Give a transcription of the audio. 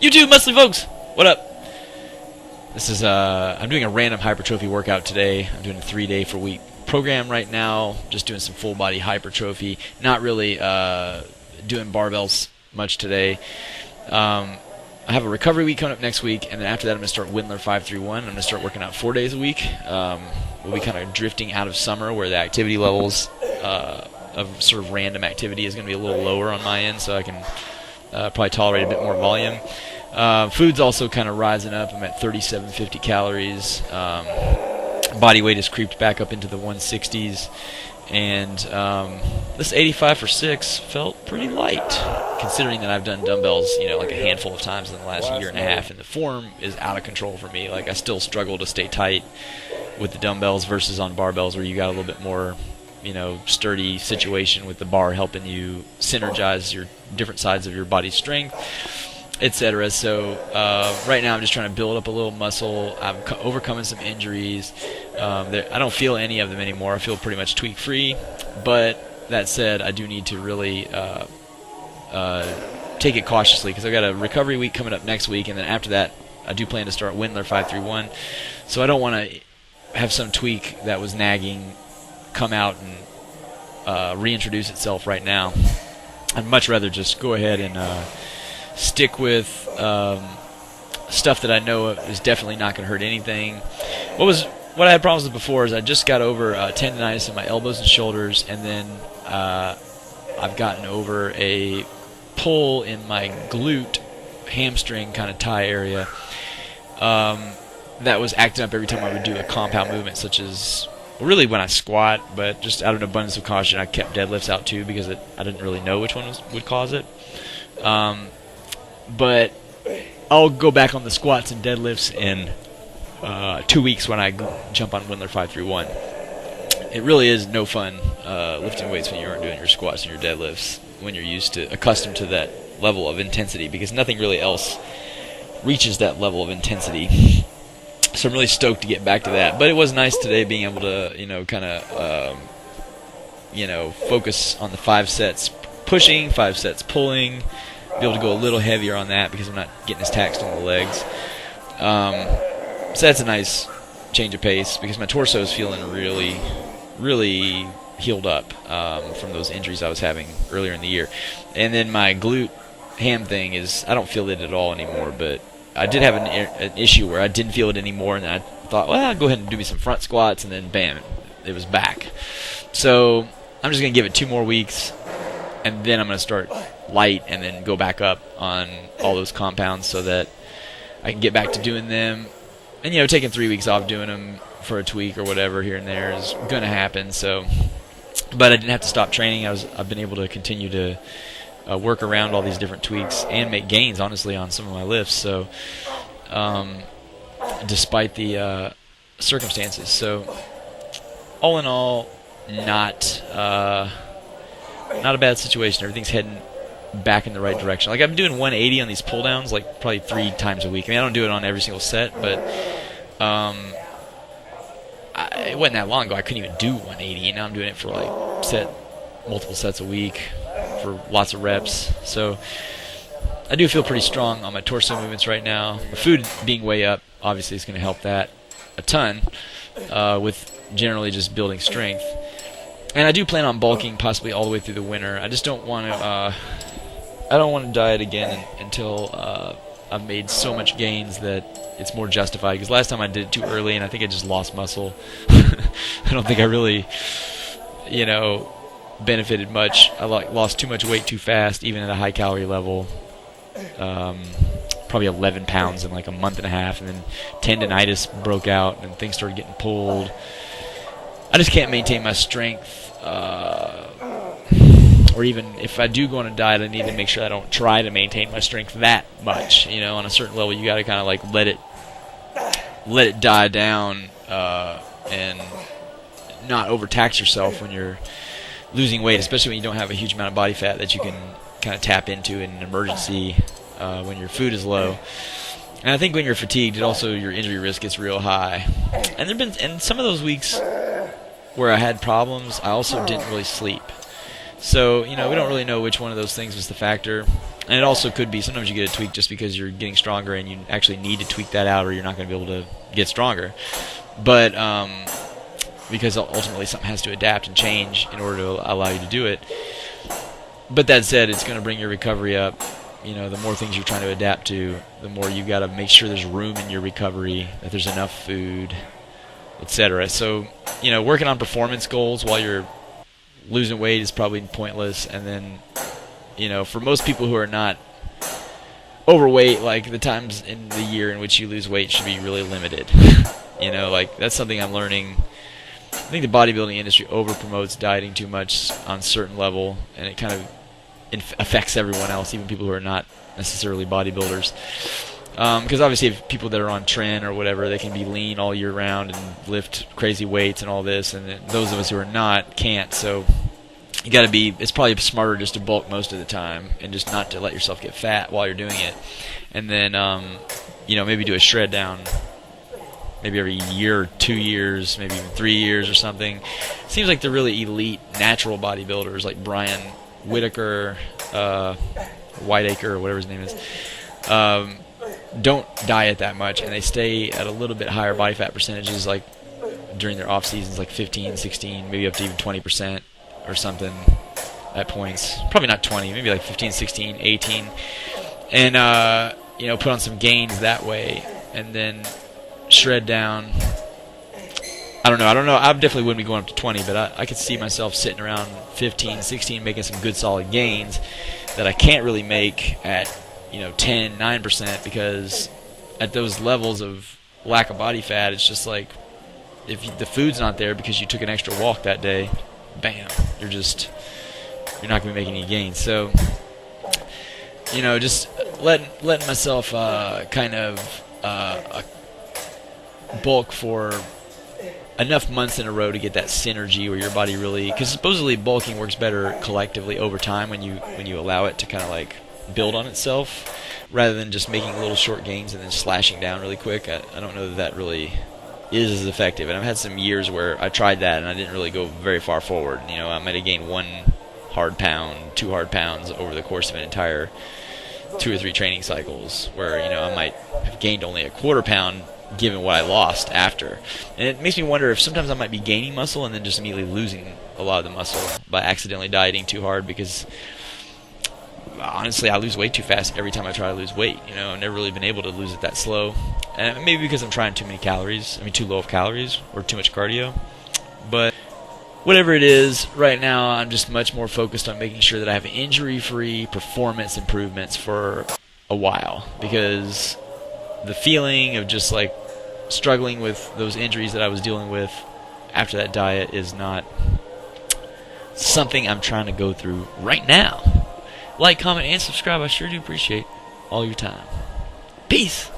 YouTube muscly folks, what up? This is I'm doing a random hypertrophy workout today. I'm doing a 3-day for week program right now. Just doing some full body hypertrophy. Not really doing barbells much today. I have a recovery week coming up next week, and then after that I'm going to start Windler 531. I'm going to start working out 4 days a week. We'll be kind of drifting out of summer where the activity levels of sort of random activity is going to be a little lower on my end, so I can probably tolerate a bit more volume. Food's also kind of rising up. I'm at 3750 calories. Body weight has creeped back up into the 160s. And this 85 for 6 felt pretty light, considering that I've done dumbbells, like a handful of times in the last year and a half, and the form is out of control for me. Like, I still struggle to stay tight with the dumbbells versus on barbells, where you got a little bit more, sturdy situation with the bar helping you synergize your different sides of your body's strength, etc. So right now I'm just trying to build up a little muscle. I'm overcoming some injuries. I don't feel any of them anymore. I feel pretty much tweak free, but that said, I do need to really take it cautiously, because I've got a recovery week coming up next week, and then after that I do plan to start Windler 531. So I don't want to have some tweak that was nagging come out and reintroduce itself right now. I'd much rather just go ahead and stick with stuff that I know is definitely not going to hurt anything. What I had problems with before is I just got over tendonitis in my elbows and shoulders, and then I've gotten over a pull in my glute, hamstring kind of tie area that was acting up every time I would do a compound movement, such as really when I squat, but just out of an abundance of caution I kept deadlifts out too, because I didn't really know which one would cause it. But I'll go back on the squats and deadlifts in 2 weeks when I jump on Windler 531. It really is no fun lifting weights when you aren't doing your squats and your deadlifts, when you're accustomed to that level of intensity, because nothing really else reaches that level of intensity. So I'm really stoked to get back to that. But it was nice today being able to, focus on the 5 sets pushing, 5 sets pulling, be able to go a little heavier on that because I'm not getting as taxed on the legs. So that's a nice change of pace, because my torso is feeling really, really healed up from those injuries I was having earlier in the year. And then my glute ham thing I don't feel it at all anymore, but I did have an issue where I didn't feel it anymore, and then I thought, well, I'll go ahead and do me some front squats, and then bam, it was back. So I'm just going to give it 2 more weeks, and then I'm going to start light and then go back up on all those compounds so that I can get back to doing them. And, taking 3 weeks off doing them for a tweak or whatever here and there is going to happen. So, but I didn't have to stop training. I've been able to continue to work around all these different tweaks and make gains, honestly, on some of my lifts. So, despite the circumstances. So, all in all, not a bad situation. Everything's heading back in the right direction. Like, I'm doing 180 on these pull downs, like probably 3 times a week. I mean, I don't do it on every single set, but it wasn't that long ago I couldn't even do 180, and now I'm doing it for multiple sets a week for lots of reps. So I do feel pretty strong on my torso movements right now. The food being way up obviously is going to help that a ton with generally just building strength. And I do plan on bulking possibly all the way through the winter. I just don't want to. I don't want to diet again until I've made so much gains that it's more justified. Because last time I did it too early, and I think I just lost muscle. I don't think I really, benefited much. I lost too much weight too fast, even at a high calorie level. Probably 11 pounds in like a month and a half, and then tendonitis broke out, and things started getting pulled. I just can't maintain my strength. Or even if I do go on a diet, I need to make sure I don't try to maintain my strength that much. On a certain level, you got to kind of like let it die down and not overtax yourself when you're losing weight, especially when you don't have a huge amount of body fat that you can kind of tap into in an emergency when your food is low. And I think when you're fatigued, your injury risk gets real high. And some of those weeks where I had problems, I also didn't really sleep. So, we don't really know which one of those things was the factor. And it also could be sometimes you get a tweak just because you're getting stronger and you actually need to tweak that out or you're not going to be able to get stronger. But because ultimately something has to adapt and change in order to allow you to do it. But that said, it's going to bring your recovery up. The more things you're trying to adapt to, the more you've got to make sure there's room in your recovery, that there's enough food, etc. So, working on performance goals while you're losing weight is probably pointless. And then, for most people who are not overweight, like the times in the year in which you lose weight should be really limited. That's something I'm learning. I think the bodybuilding industry over-promotes dieting too much on a certain level, and it kind of affects everyone else, even people who are not necessarily bodybuilders. Because obviously if people that are on tren or whatever, they can be lean all year round and lift crazy weights and all this, and those of us who are not can't. So you got to be. It's probably smarter just to bulk most of the time and just not to let yourself get fat while you're doing it, and then maybe do a shred down. Maybe every year or 2 years, maybe even 3 years or something. It seems like the really elite natural bodybuilders like Brian Whitaker, Whitaker, or whatever his name is, don't diet that much, and they stay at a little bit higher body fat percentages, like during their off seasons, like 15, 16, maybe up to even 20% or something at points. Probably not 20, maybe like 15, 16, 18, and put on some gains that way, and then shred down. I don't know. I definitely wouldn't be going up to 20, but I could see myself sitting around 15, 16, making some good solid gains that I can't really make at 10, 9%, because at those levels of lack of body fat, it's just like if the food's not there because you took an extra walk that day, bam, you're not going to be making any gains. So just letting myself bulk for enough months in a row to get that synergy where your body really, because supposedly bulking works better collectively over time when you allow it to kind of like build on itself rather than just making little short gains and then slashing down really quick. I don't know that really is as effective, and I've had some years where I tried that and I didn't really go very far forward. I might have gained 1 hard pound, 2 hard pounds over the course of an entire 2 or 3 training cycles, where I might have gained only a quarter pound given what I lost after. And it makes me wonder if sometimes I might be gaining muscle and then just immediately losing a lot of the muscle by accidentally dieting too hard, because honestly I lose weight too fast every time I try to lose weight. I've never really been able to lose it that slow, and maybe because I'm trying too low of calories or too much cardio. But whatever it is, right now I'm just much more focused on making sure that I have injury-free performance improvements for a while, because the feeling of just like struggling with those injuries that I was dealing with after that diet is not something I'm trying to go through right now. Like, comment, and subscribe. I sure do appreciate all your time. Peace.